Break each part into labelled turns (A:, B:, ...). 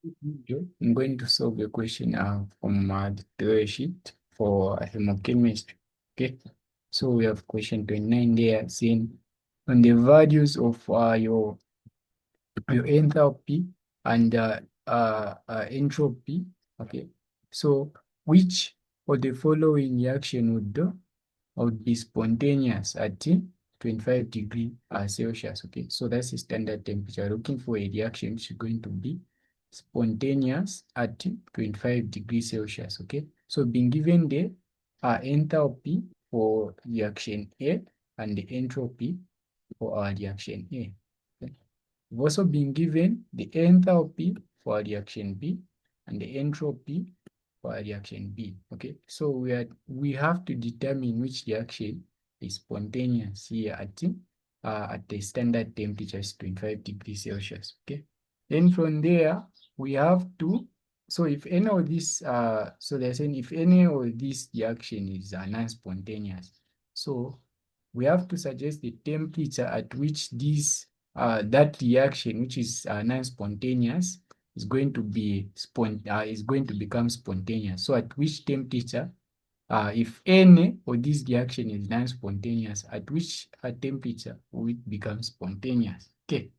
A: I'm going to solve a question from the theory sheet for thermochemistry. Okay, so we have question 29 there saying on the values of your enthalpy and entropy. Okay, so which of the following reaction would be spontaneous at 25 degree Celsius? Okay, so that's the standard temperature. Looking for a reaction which is going to be spontaneous at 25 degrees Celsius. Okay, so being given the enthalpy for reaction A and the entropy for our reaction A. Okay. We've also been given the enthalpy for reaction B and the entropy for reaction B. Okay, so we have to determine which reaction is spontaneous here at the standard temperature is 25 degrees Celsius. Okay, then from there we have to, so if any of this so they're saying if any of this reaction is non-spontaneous, so we have to suggest the temperature at which this that reaction, which is non-spontaneous, is going to become spontaneous. So at which temperature, if any of this reaction is non-spontaneous, at which temperature will it become spontaneous? Okay,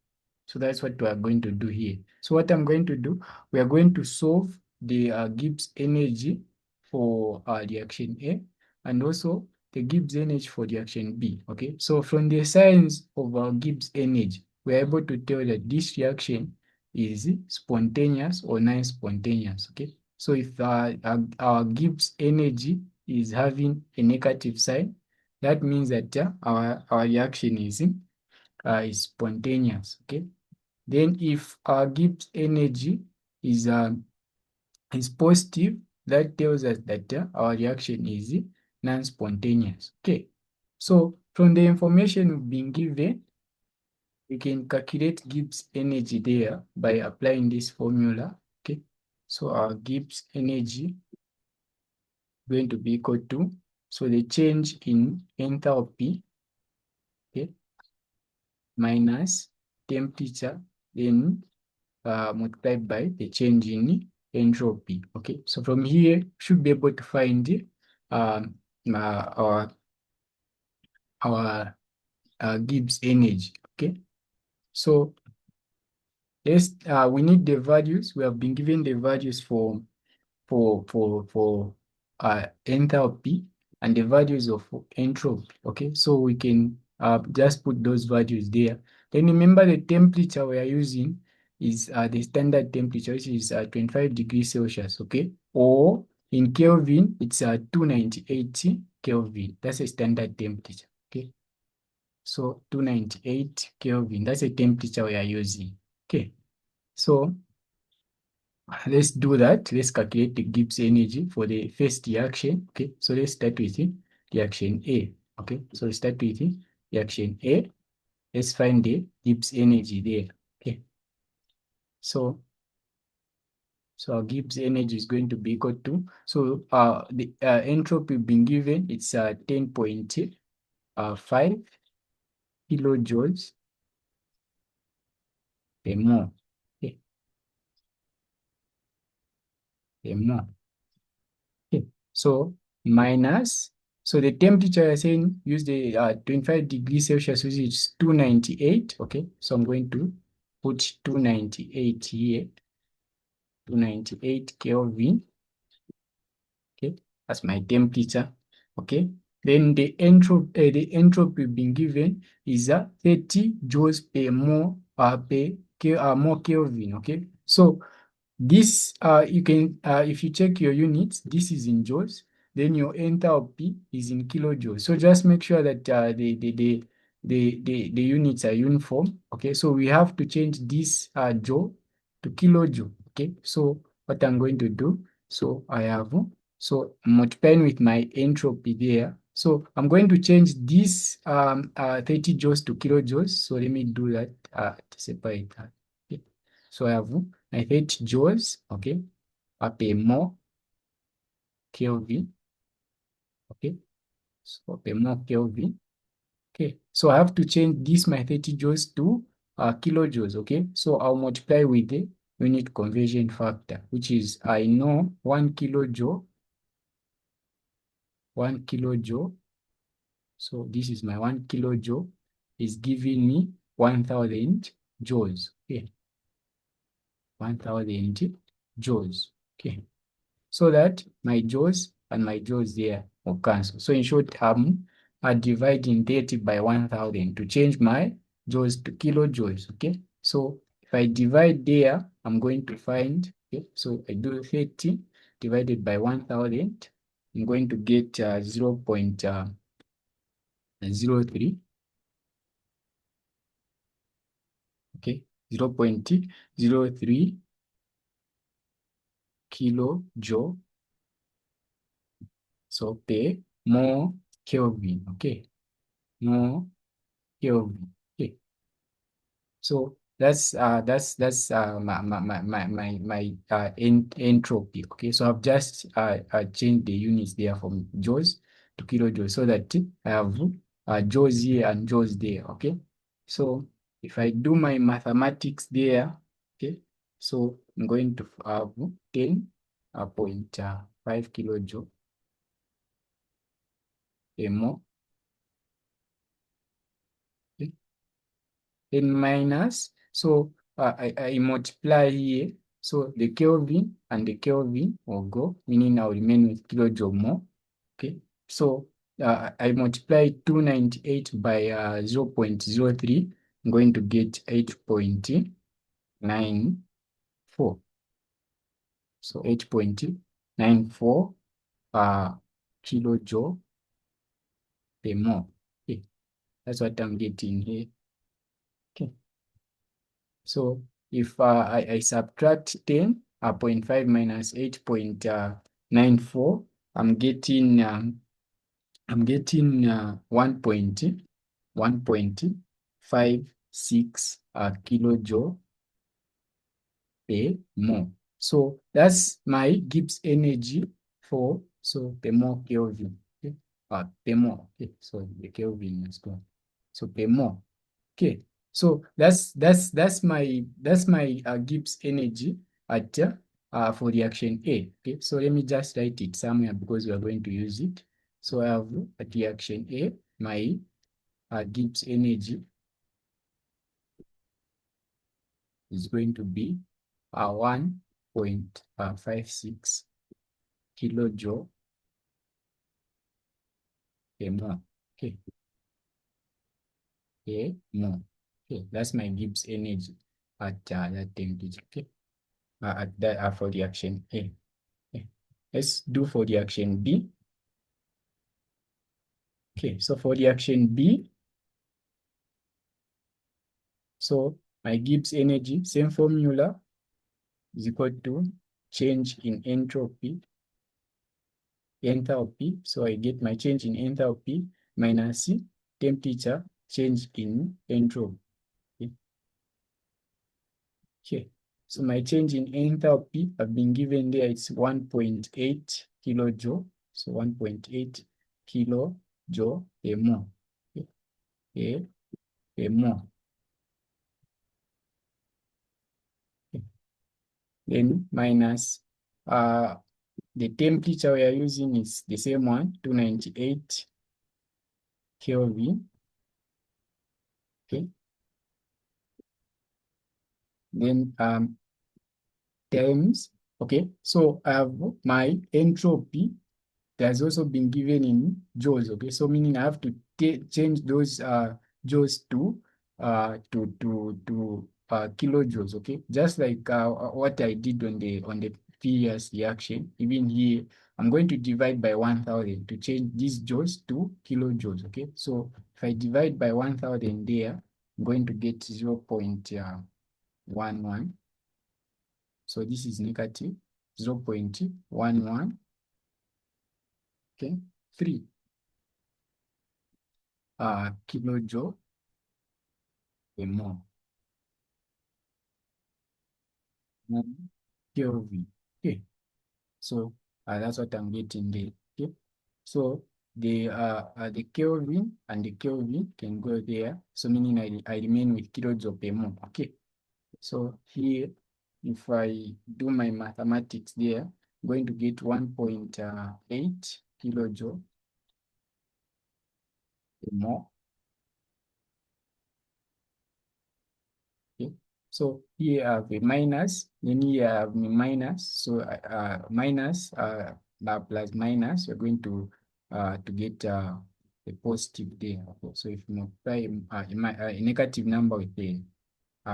A: so that's what we are going to do here. So what I'm going to do, we are going to solve the Gibbs energy for reaction A and also the Gibbs energy for reaction B. Okay, so from the signs of our Gibbs energy, we're able to tell that this reaction is spontaneous or non-spontaneous. Okay, so if our Gibbs energy is having a negative sign, that means that our reaction is spontaneous. Okay, then if our Gibbs energy is positive, that tells us that our reaction is non-spontaneous. Okay, so from the information we've been given, we can calculate Gibbs energy there by applying this formula. Okay, so our Gibbs energy going to be equal to, so the change in enthalpy, okay, minus temperature, then multiplied by the change in entropy. Okay, so from here, should be able to find um, our Gibbs energy. Okay, so yes, we need the values. We have been given the values for enthalpy and the values of entropy. Okay, so we can just put those values there. Then remember the temperature we are using is the standard temperature, which is 25 degrees Celsius. Okay, or in Kelvin, it's 298 Kelvin. That's a standard temperature. Okay, so 298 Kelvin. That's a temperature we are using. Okay, so let's do that. Let's calculate the Gibbs energy for the first reaction. Okay, so let's start with reaction A. Okay, so let's start with reaction A. Let's find the Gibbs energy there. Okay, so our Gibbs energy is going to be equal to, so the entropy being given, it's 10.5 kilojoules per mole. Okay, per mole. Okay, so minus, so the temperature you're saying use the 25 degrees Celsius, which is 298. Okay, so I'm going to put 298 here, 298 Kelvin. Okay, that's my temperature. Okay, then the entropy being given is 30 joules per mole more Kelvin. Okay, so this, you can, if you check your units, this is in joules, then your enthalpy is in kilojoules. So just make sure that the units are uniform. Okay, so we have to change this joule to kilojoule. Okay, so what I'm going to do, so I have, so multiplying with my entropy there. So I'm going to change this 30 joules to kilojoules. So let me do that to separate that. Okay, so I have my 30 joules, okay, per mole Kelvin, okay, so per mole Kelvin, okay. So I have to change this my 30 joules to kilojoules, okay. So I'll multiply with unit conversion factor, which is I know 1 kilojoule. So this is my 1 kilojoule is giving me 1000 joules. Okay, 1000 joules. Okay, so that my joules and my joules there will cancel. So in short, I'm dividing 30 by 1000 to change my joules to kilojoules. Okay, so if I divide there, I'm going to find, okay, so I do 30 divided by 1000, I'm going to get 0.03, okay, 0.03 kilojoule, so per more Kelvin, okay, more Kelvin, okay. So that's my entropy. Okay, so I've just changed the units there from joules to kilojoules so that I have joules here and joules there. Okay, so if I do my mathematics there, okay, so I'm going to have 10.5 kilojoule per mole. Okay, then minus, so I multiply here, so the Kelvin and the Kelvin will go, meaning I'll remain with kilojoule more. Okay, so I multiply 298 by 0.03, I'm going to get 8.94. So 8.94 kilojoule per mole. Okay, that's what I'm getting here. Okay. So if I subtract 10.5 minus 8.94, I'm getting 1.56 kilojoule per mole. So that's my Gibbs energy for, so per mole Kelvin. Okay, per mole. Okay, so the Kelvin is gone. So per mole. Okay, so that's my Gibbs energy at for reaction A. Okay, so let me just write it somewhere because we are going to use it. So I have at reaction A my Gibbs energy is going to be 1.56 kilojoule per mole. Okay, mole. Okay, that's my Gibbs energy at that temperature. Okay, at that for reaction A. Okay. Let's do for reaction B. Okay, so for reaction B, so my Gibbs energy, same formula, is equal to change in enthalpy. So I get my change in enthalpy minus temperature change in entropy. Okay. Okay, so my change in enthalpy have been given there, it's 1.8 kilojoule. So 1.8 kilojoule per mole. Okay. Per mole. Okay. Then minus the temperature we are using is the same one, 298 Kelvin. Okay. Then times, okay, so I have my entropy that has also been given in joules. Okay, so meaning I have to change those joules to kilojoules. Okay, just like what I did on the previous reaction. Even here, I'm going to divide by 1000 to change these joules to kilojoules. Okay, so if I divide by 1000 there, I'm going to get 0.11. So this is negative 0.11, okay, 3 kilojoule per mole. Kelvin. Okay, so that's what I'm getting there. Okay, so the Kelvin and the Kelvin can go there. So meaning I remain with kilojoule per mole. Okay, so here if I do my mathematics there, I'm going to get 1.8 kilojoule more. Okay. So here I have a minus, then here I have a minus. So minus plus minus, you're going to get a positive there. Okay. So if you multiply a negative number with a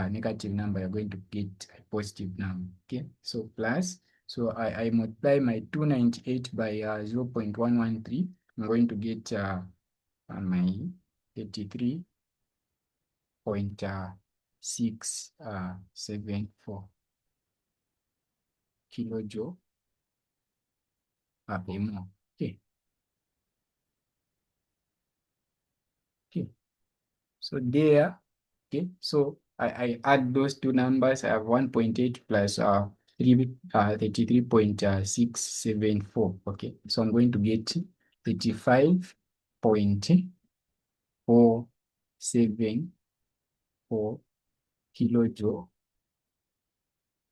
A: negative number, you're going to get a positive number. Okay. So plus, so I multiply my 298 by 0.113. I'm going to get my 33.674 kilojoule per mole. Okay. Okay. So there, okay. So I add those two numbers. I have 1.8 plus 33.674. Okay. So I'm going to get 35.474 kilojoule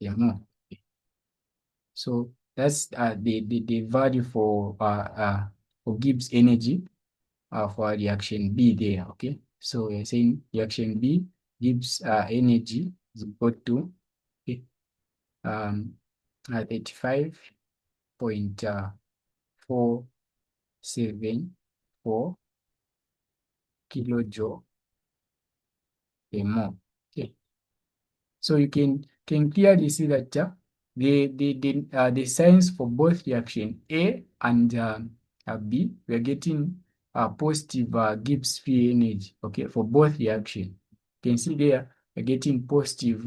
A: per mole. So that's the value for Gibbs energy for reaction B there. Okay, so we're saying reaction B gives energy is equal to, okay, 35.474 kilojoule per mole. Okay, so you can clearly see that the signs for both reaction A and B, we are getting positive Gibbs free energy. Okay, for both reaction, you can see there we're getting positive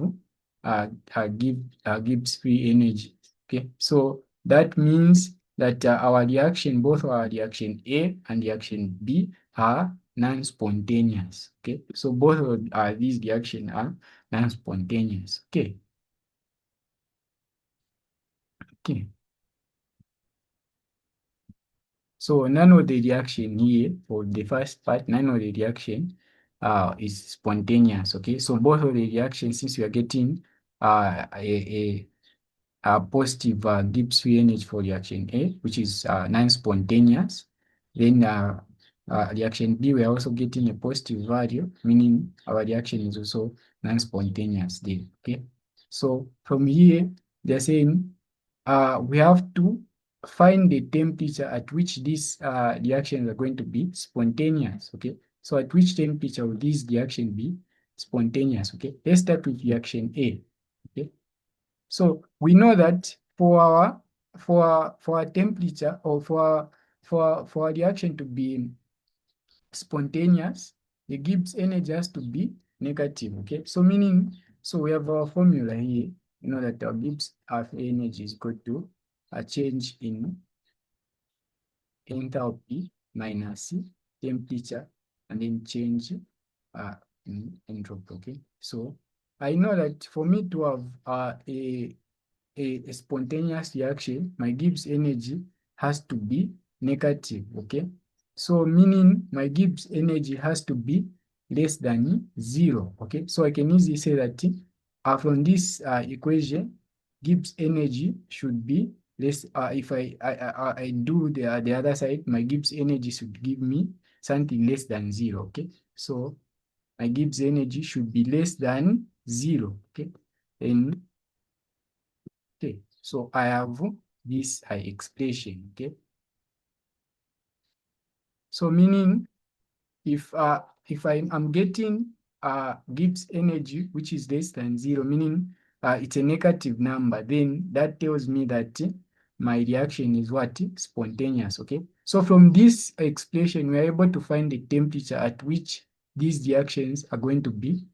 A: Gibbs free energy. Okay, so that means that our reaction, both our reaction A and reaction B, are non-spontaneous. Okay, so both of these reactions are non-spontaneous. Okay. Okay. So none of the reaction here for the first part, none of the reaction is spontaneous. Okay. So both of the reactions, since we are getting a positive Gibbs free energy for reaction A, which is non-spontaneous, then reaction B, we are also getting a positive value, meaning our reaction is also non-spontaneous there. Okay. So from here, they're saying we have to find the temperature at which these reactions are going to be spontaneous. Okay. So at which temperature will this reaction be spontaneous? Okay. Let's start with reaction A. Okay. So we know that for a temperature or for a reaction to be spontaneous, the Gibbs energy has to be negative. Okay, so meaning, so we have our formula here. You know that our Gibbs of energy is equal to a change in enthalpy minus temperature and then change in entropy. Okay, so I know that for me to have a spontaneous reaction, my Gibbs energy has to be negative. Okay, so meaning my Gibbs energy has to be less than 0. Okay, so I can easily say that from this equation, Gibbs energy should be less. If I do the other side, my Gibbs energy should give me something less than 0. Okay, so my Gibbs energy should be less than 0. Okay, and okay, so I have this expression. Okay, so meaning if I'm getting Gibbs energy which is less than 0, meaning it's a negative number, then that tells me that my reaction is what? Spontaneous. Okay, so from this expression we are able to find the temperature at which these reactions are going to be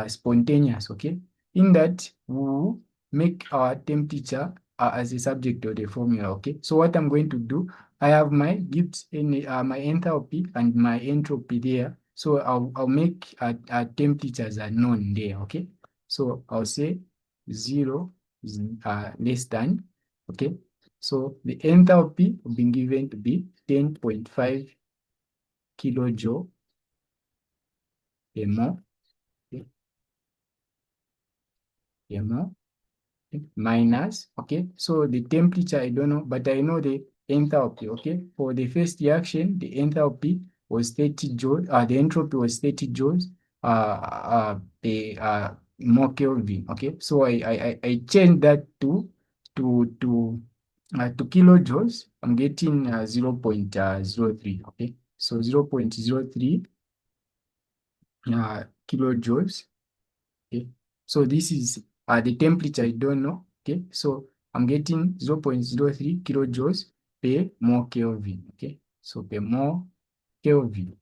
A: spontaneous. Okay, in that we will make our temperature as a subject of the formula. Okay, so what I'm going to do, I have my Gibbs in my enthalpy and my entropy there. So I'll make temperatures are known there. Okay, so I'll say 0 is less than. Okay, so the enthalpy will be given to be 10.5 kilojoule per mole. Okay, per mole. minus, okay, so the temperature I don't know, but I know the enthalpy, okay. For the first reaction, the enthalpy was 30 joules, the entropy was 30 joules per more Kelvin, okay. So I changed that to kilojoules. I'm getting 0.03, okay. So 0.03 kilojoules. Okay, so this is the temperature I don't know. Okay, so I'm getting 0.03 kilojoules per more Kelvin. Okay, so per more Kelvin.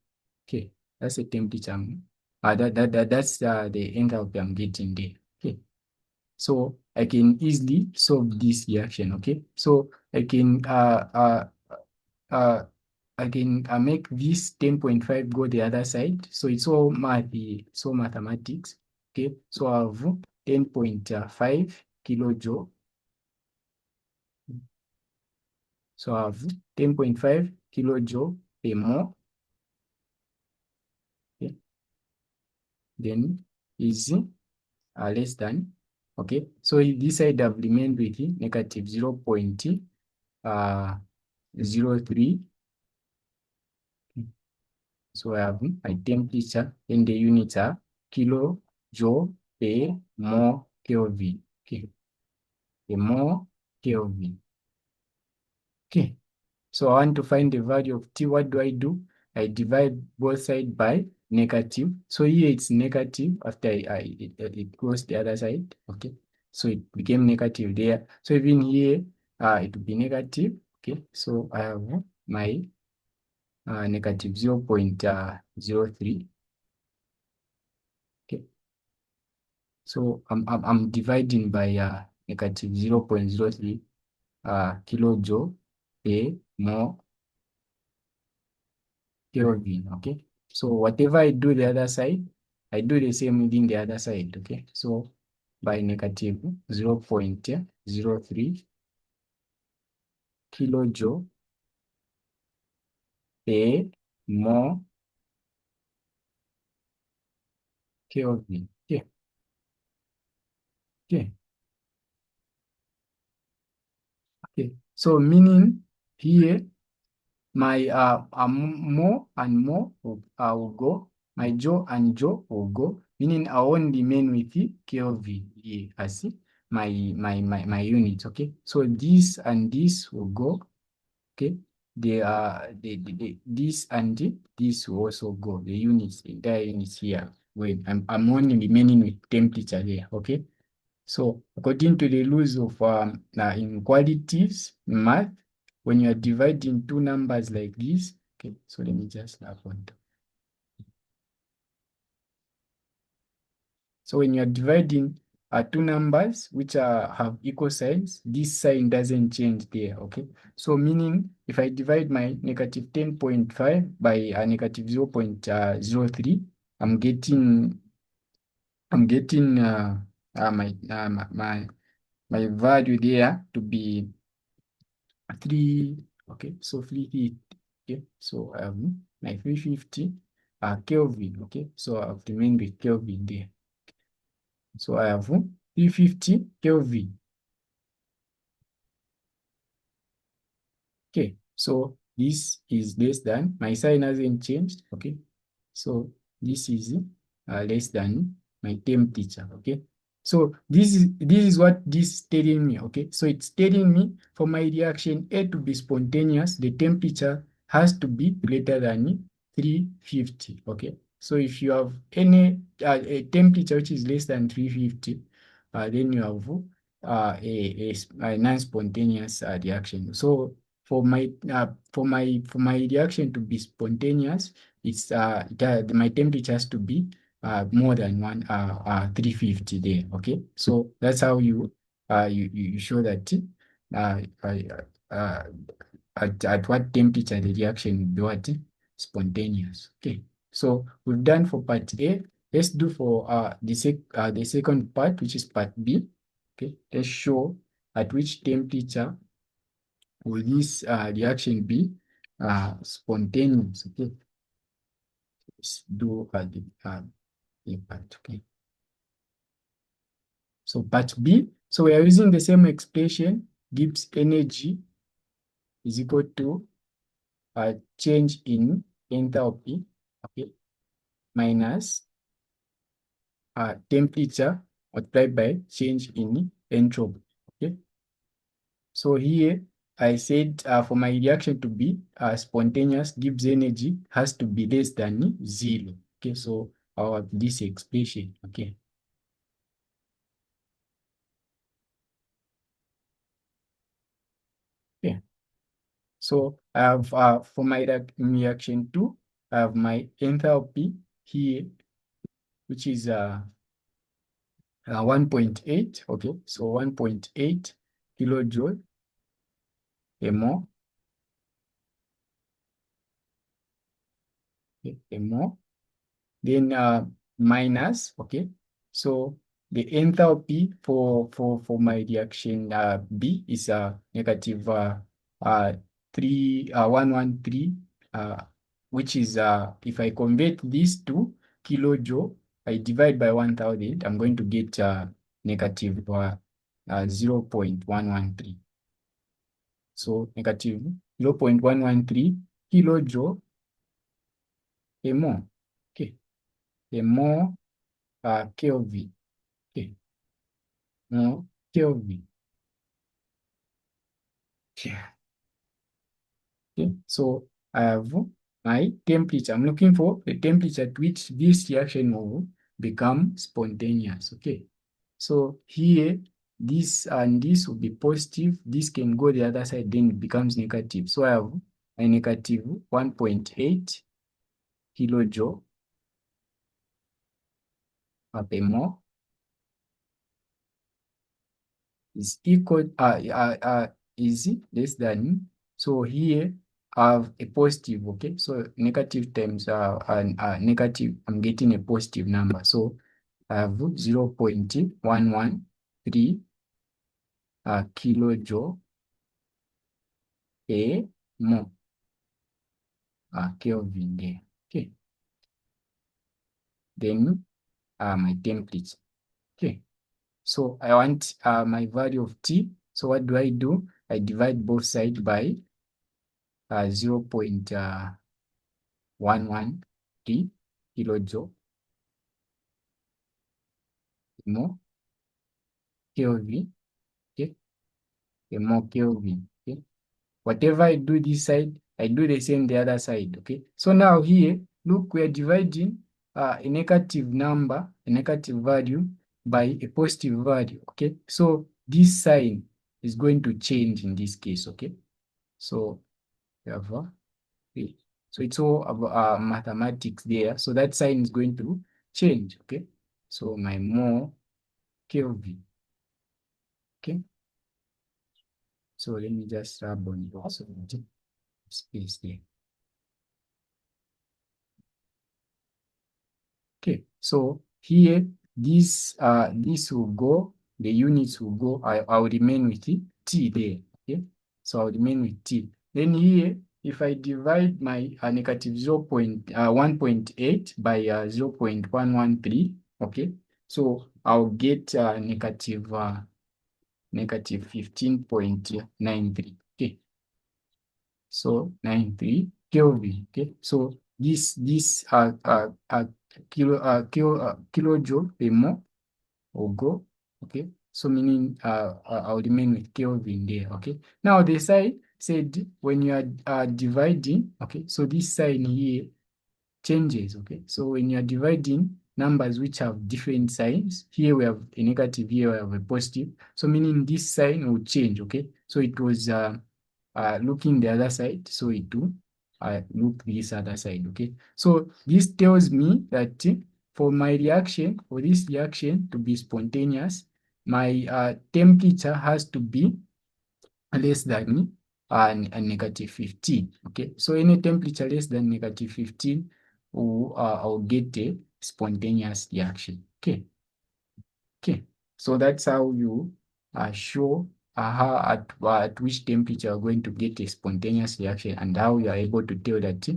A: Okay, that's the temperature. That's the enthalpy I'm getting there. Okay, so I can easily solve this reaction. Okay, so uh, I can make this 10.5 go the other side. So it's all math, so mathematics. Okay, so I have 10.5 kilojoule. So I have 10.5 kilojoule per mole. Okay, then is less than. Okay, so this side have remained with negative 0.03. So I have my temperature and the units are kilojoule per more Kelvin. Okay, per more Kelvin. Okay, so I want to find the value of T. What do? I divide both sides by negative. So here it's negative after it goes the other side. Okay, so it became negative there. So even here, it will be negative. Okay, so I have my negative 0.03. Okay, so I'm dividing by negative 0.03 kilojoule per more Kelvin. Okay, so whatever I do the other side, I do the same within the other side. Okay, so by negative 0.03 kilojoule per more Kelvin. Okay, okay, okay. So meaning here my more and more will go. My jaw and jaw will go, meaning I won't remain with the Kelvin here as my units. Okay, so this and this will go. Okay, they are this and this will also go. The units, the entire units here. When I'm only remaining with temperature here. Okay. So according to the rules of inequalities in math, when you are dividing two numbers like this, okay, so let me just have one. So when you are dividing two numbers which have equal signs, this sign doesn't change there, okay? So meaning if I divide my negative 10.5 by negative 0.03, I'm getting my value there to be 3, okay, so 350, okay, so my 350 Kelvin, okay, so I have remained with Kelvin there. So I have 350 Kelvin. Okay, so this is less than, my sign hasn't changed, okay, so this is less than my temperature, okay. So this is what this is telling me, okay. So it's telling me for my reaction A to be spontaneous, the temperature has to be greater than 350, okay. So if you have any a temperature which is less than 350, then you have a non-spontaneous reaction. So for my reaction to be spontaneous, it's my temperature has to be more than 350 there. Okay, so that's how you show that uh, uh, at what temperature the reaction will be what spontaneous. Okay, so we've done for part A. Let's do for the second part, which is part B. Okay, let's show at which temperature will this reaction be spontaneous. Okay, let's do the part. Okay, so part B. So we are using the same expression, Gibbs energy is equal to change in enthalpy, okay, minus temperature multiplied by change in entropy, okay. So here I said for my reaction to be spontaneous, Gibbs energy has to be less than 0, okay. So I'll have this expression, okay. Okay. So I have for my reaction 2, I have my enthalpy here, which is 1.8, okay. So 1.8 kilojoule a mole, okay, a mole. Then minus, okay. So the enthalpy for my reaction B is negative 113, which is if I convert this to kilojoule, I divide by 1000, I'm going to get negative 0.113. So negative 0.113 kilojoule a mole, okay, a mole Kelvin, okay, mole Kelvin. Yeah. Okay, so I have my temperature. I'm looking for the temperature at which this reaction will become spontaneous. Okay, so here this and this will be positive. This can go the other side, then it becomes negative. So I have a negative 1.8 kilojoule per mole is equal is less than. So here I have a positive, okay. So negative times negative, I'm getting a positive number. So I have 0.113 kilojoule a mole Kelvin there. Okay. Then my temperature. Okay. So I want my value of T. So what do? I divide both sides by 0.113 kilojoule more Kelvin, okay, more Kelvin, okay. Whatever I do this side, I do the same the other side, okay. So now here, look, we are dividing a negative number, a negative value by a positive value, okay. So this sign is going to change in this case, okay. So we have okay. So it's all about mathematics there. So that sign is going to change, okay. So my more Kelvin, okay. So let me just rub on it also space there. Okay, so here this will go, the units will go, I'll remain with T there. Okay, so I'll remain with T. Then here, if I divide my negative 1.8 by 0.113, okay, so I'll get negative 15.93. Okay, so 93 Kelvin. Okay, so this kilojoule per mole will go. Okay, so meaning I'll remain with Kelvin there. Okay, now the side said when you are dividing, okay, so this sign here changes. Okay, so when you are dividing numbers which have different signs, here we have a negative, here we have a positive, so meaning this sign will change. Okay, so it was looking the other side, so it will look this other side. Okay, so this tells me that for my reaction, for this reaction to be spontaneous, my temperature has to be less than a negative 15. Okay, so any temperature less than negative 15 I'll get a spontaneous reaction. Okay, okay, so that's how you show how at which temperature you're going to get a spontaneous reaction, and how you are able to tell that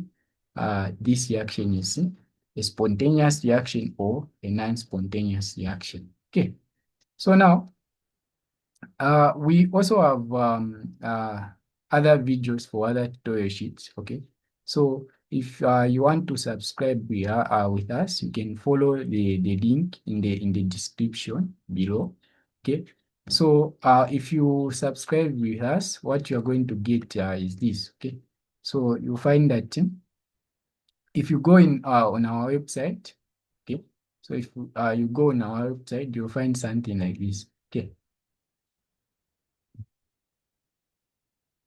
A: this reaction is a spontaneous reaction or a non-spontaneous reaction. Okay, so now We also have other videos for other tutorial sheets. Okay, so if you want to subscribe with us, you can follow the link in the description below. Okay, so if you subscribe with us, what you are going to get is this. Okay, so you'll find that if you go in on our website, okay, so if you go on our website, you'll find something like this. Okay.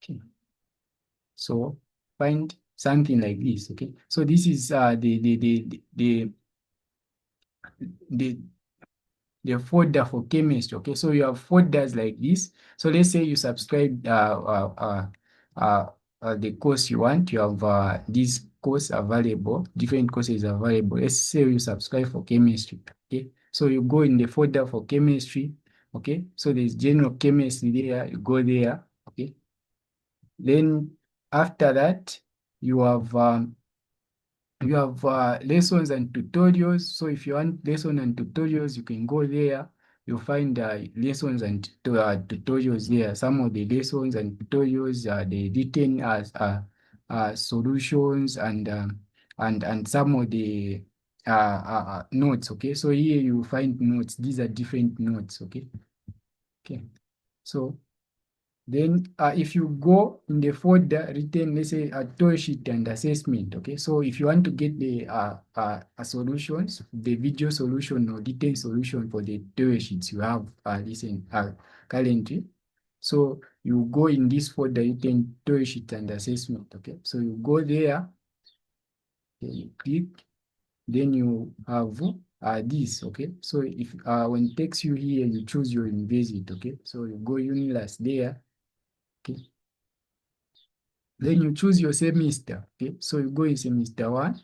A: Okay. So find something like this. Okay. So this is the the folder for chemistry. Okay. So you have folders like this. So let's say you subscribe the course you want. You have this course available, different courses available. Let's say you subscribe for chemistry. Okay. So you go in the folder for chemistry. Okay. So there's general chemistry there. You go there. Okay. Then after that, you have lessons and tutorials. So if you want lessons and tutorials, you can go there. You'll find lessons and tutorials there. Some of the lessons and tutorials are the written as solutions and some of the notes. Okay, so here you find notes. These are different notes. Okay, okay. So then if you go in the folder written, let's say a toy sheet and assessment, okay? So if you want to get the solutions, the video solution or detailed solution for the toy sheets you have currently, so you go in this folder written toy sheet and assessment, okay? So you go there, okay, you click, then you have this, okay? So if when it takes you here, you choose your university, okay? So you go Unilas there, okay? Then you choose your semester. Okay, so you go in semester one.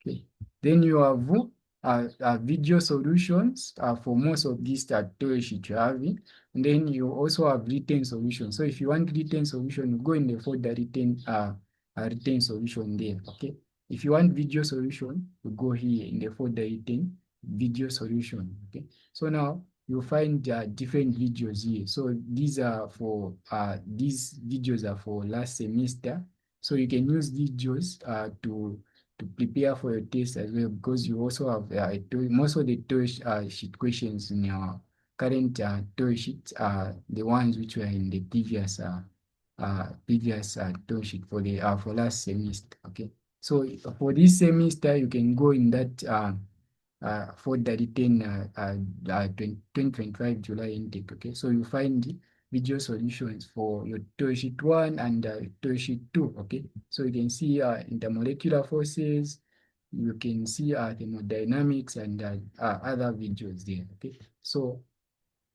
A: Okay, then you have video solutions for most of these tutorials that you have. And then you also have written solutions. So if you want written solution, you go in the folder written solution there. Okay, if you want video solution, you go here in the folder written video solution. Okay, so now you'll find different videos here. So these are for these videos are for last semester. So you can use videos to prepare for your test as well, because you also have most of the sheet questions in your current sheet are the ones which were in the previous sheet for the for last semester. Okay, so for this semester you can go in that for the written 2025 July intake. Okay, so you find video solutions for your toy sheet 1 and toy sheet 2. Okay, so you can see intermolecular forces, you can see thermodynamics and other videos there. Okay, so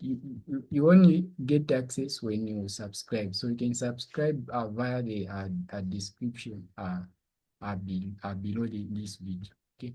A: you only get access when you subscribe. So you can subscribe via the description below this video. Okay.